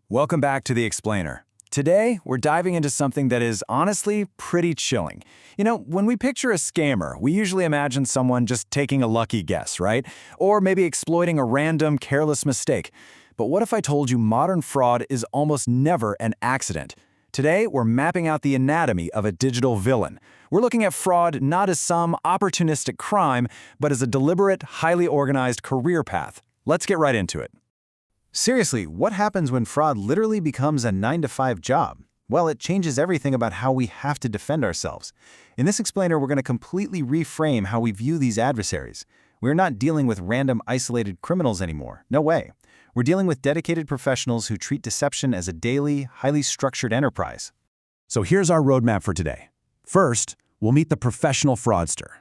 Welcome back to The Explainer. Today, we're diving into something that is honestly pretty chilling. When we picture a scammer, we usually imagine someone just taking a lucky guess, right? Or maybe exploiting a random, careless mistake. But what if I told you modern fraud is almost never an accident? Today, we're mapping out the anatomy of a digital villain. We're looking at fraud not as some opportunistic crime, but as a deliberate, highly organized career path. Let's get right into it. Seriously, what happens when fraud literally becomes a 9-to-5 job? Well, it changes everything about how we have to defend ourselves. In this explainer, we're going to completely reframe how we view these adversaries. We're not dealing with random, isolated criminals anymore. No way. We're dealing with dedicated professionals who treat deception as a daily, highly structured enterprise. So here's our roadmap for today. First, we'll meet the professional fraudster.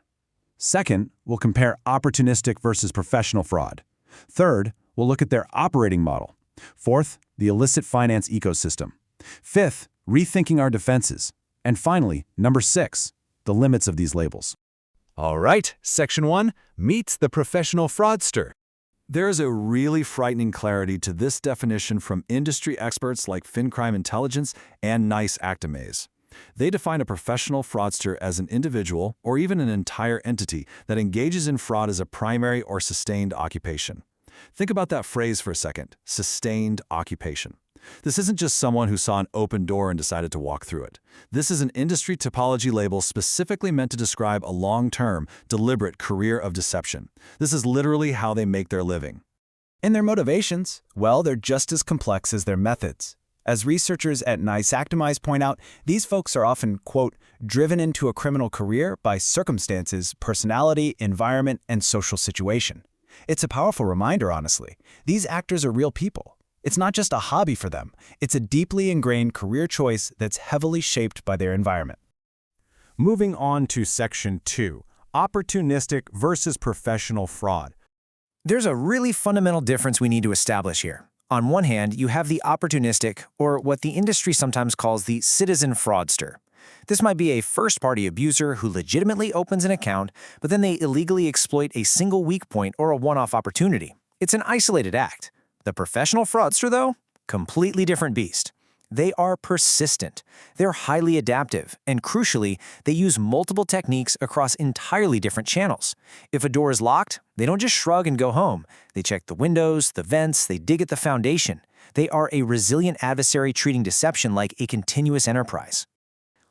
Second, we'll compare opportunistic versus professional fraud. Third, we'll look at their operating model. Fourth, the illicit finance ecosystem. Fifth, rethinking our defenses. And finally, number 6, the limits of these labels. All right, Section 1 meets the professional fraudster. There's a really frightening clarity to this definition from industry experts like FinCrime Intelligence and NICE Acronyms. They define a professional fraudster as an individual or even an entire entity that engages in fraud as a primary or sustained occupation. Think about that phrase for a second, sustained occupation. This isn't just someone who saw an open door and decided to walk through it. This is an industry typology label specifically meant to describe a long-term, deliberate career of deception. This is literally how they make their living. And their motivations? Well, they're just as complex as their methods. As researchers at NICE Acronyms point out, these folks are often, quote, driven into a criminal career by circumstances, personality, environment, and social situation. It's a powerful reminder, honestly. These actors are real people. It's not just a hobby for them. It's a deeply ingrained career choice that's heavily shaped by their environment. Moving on to Section 2, opportunistic versus professional fraud. There's a really fundamental difference we need to establish here. On one hand, you have the opportunistic, or what the industry sometimes calls the citizen fraudster. This might be a first-party abuser who legitimately opens an account, but then they illegally exploit a single weak point or a one-off opportunity. It's an isolated act. The professional fraudster, though, completely different beast. They are persistent, they're highly adaptive, and crucially, they use multiple techniques across entirely different channels. If a door is locked, they don't just shrug and go home. They check the windows, the vents, they dig at the foundation. They are a resilient adversary treating deception like a continuous enterprise.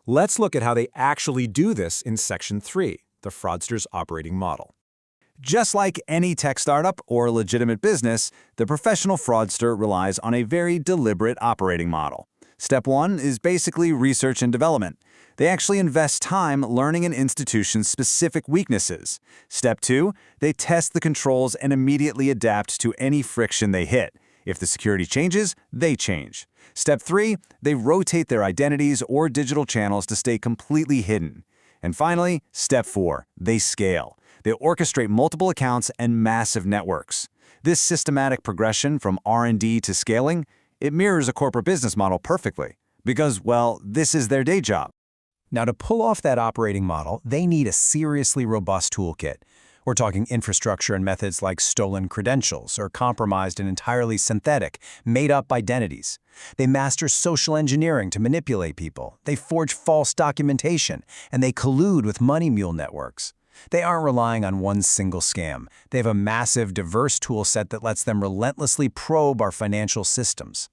Let's look at how they actually do this in Section 3, the fraudster's operating model. Just like any tech startup or legitimate business, the professional fraudster relies on a very deliberate operating model. Step 1 is basically research and development. They actually invest time learning an institution's specific weaknesses. Step 2, they test the controls and immediately adapt to any friction they hit. If the security changes, they change. Step 3, they rotate their identities or digital channels to stay completely hidden. And finally, Step 4, they scale. They orchestrate multiple accounts and massive networks. This systematic progression from R&D to scaling, it mirrors a corporate business model perfectly. Because, well, this is their day job. Now, to pull off that operating model, they need a seriously robust toolkit. We're talking infrastructure and methods like stolen credentials or compromised and entirely synthetic, made-up identities. They master social engineering to manipulate people. They forge false documentation, and they collude with money mule networks. They aren't relying on one single scam. They have a massive, diverse tool set that lets them relentlessly probe our financial systems.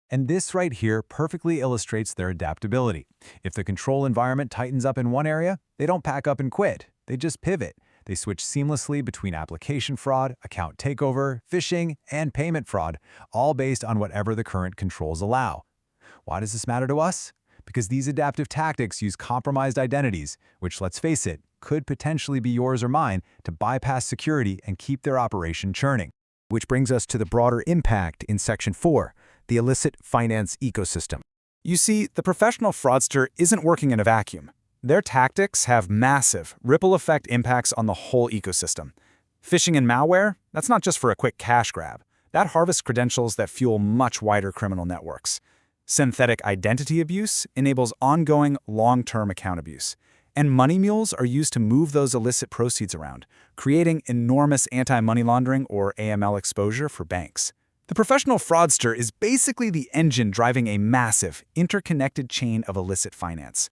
And this right here perfectly illustrates their adaptability. If the control environment tightens up in one area, they don't pack up and quit. They just pivot. They switch seamlessly between application fraud, account takeover, phishing, and payment fraud, all based on whatever the current controls allow. Why does this matter to us? Because these adaptive tactics use compromised identities, which, let's face it, could potentially be yours or mine, to bypass security and keep their operation churning. Which brings us to the broader impact in Section 4, the illicit finance ecosystem. You see, the professional fraudster isn't working in a vacuum. Their tactics have massive, ripple effect impacts on the whole ecosystem. Phishing and malware, that's not just for a quick cash grab. That harvests credentials that fuel much wider criminal networks. Synthetic identity abuse enables ongoing, long-term account abuse. And money mules are used to move those illicit proceeds around, creating enormous anti-money laundering or AML exposure for banks. The professional fraudster is basically the engine driving a massive, interconnected chain of illicit finance.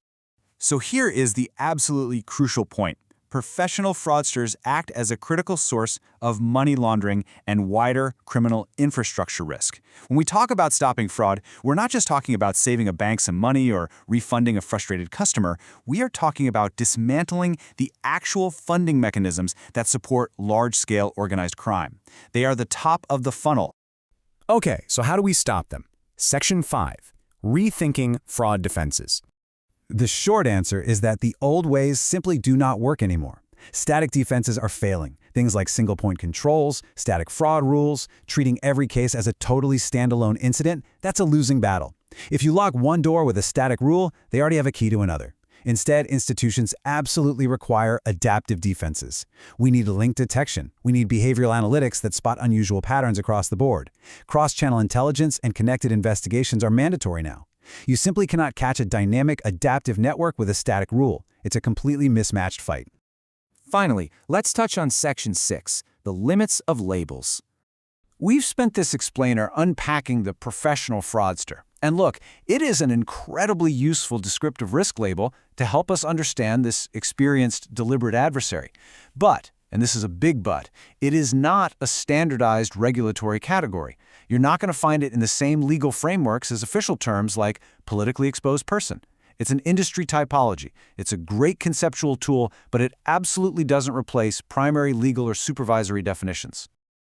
So here is the absolutely crucial point. Professional fraudsters act as a critical source of money laundering and wider criminal infrastructure risk. When we talk about stopping fraud, we're not just talking about saving a bank some money or refunding a frustrated customer. We are talking about dismantling the actual funding mechanisms that support large-scale organized crime. They are the top of the funnel. Okay, so how do we stop them? Section 5. Rethinking fraud defenses. The short answer is that the old ways simply do not work anymore. Static defenses are failing. Things like single-point controls, static fraud rules, treating every case as a totally standalone incident, that's a losing battle. If you lock one door with a static rule, they already have a key to another. Instead, institutions absolutely require adaptive defenses. We need link detection. We need behavioral analytics that spot unusual patterns across the board. Cross-channel intelligence and connected investigations are mandatory now. You simply cannot catch a dynamic, adaptive network with a static rule. It's a completely mismatched fight. Finally, let's touch on Section 6, the limits of labels. We've spent this explainer unpacking the professional fraudster. And look, it is an incredibly useful descriptive risk label to help us understand this experienced, deliberate adversary. But, and this is a big but, it is not a standardized regulatory category. You're not going to find it in the same legal frameworks as official terms like politically exposed person. It's an industry typology. It's a great conceptual tool, but it absolutely doesn't replace primary legal or supervisory definitions.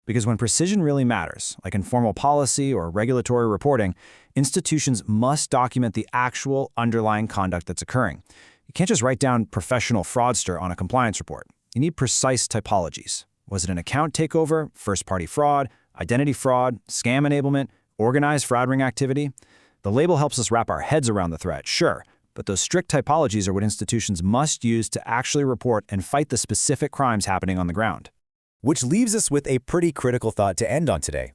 Because when precision really matters, like in formal policy or regulatory reporting, institutions must document the actual underlying conduct that's occurring. You can't just write down professional fraudster on a compliance report. You need precise typologies. Was it an account takeover, first-party fraud, identity fraud, scam enablement, organized fraud ring activity? The label helps us wrap our heads around the threat, sure, but those strict typologies are what institutions must use to actually report and fight the specific crimes happening on the ground. Which leaves us with a pretty critical thought to end on today.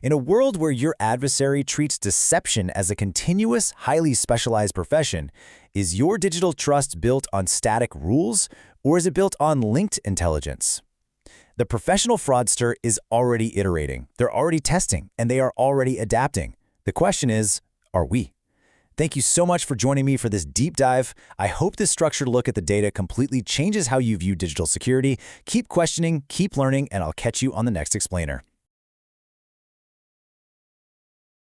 In a world where your adversary treats deception as a continuous, highly specialized profession, is your digital trust built on static rules, or is it built on linked intelligence? The professional fraudster is already iterating, they're already testing, and they are already adapting. The question is, are we? Thank you so much for joining me for this deep dive. I hope this structured look at the data completely changes how you view digital security. Keep questioning, keep learning, and I'll catch you on the next explainer.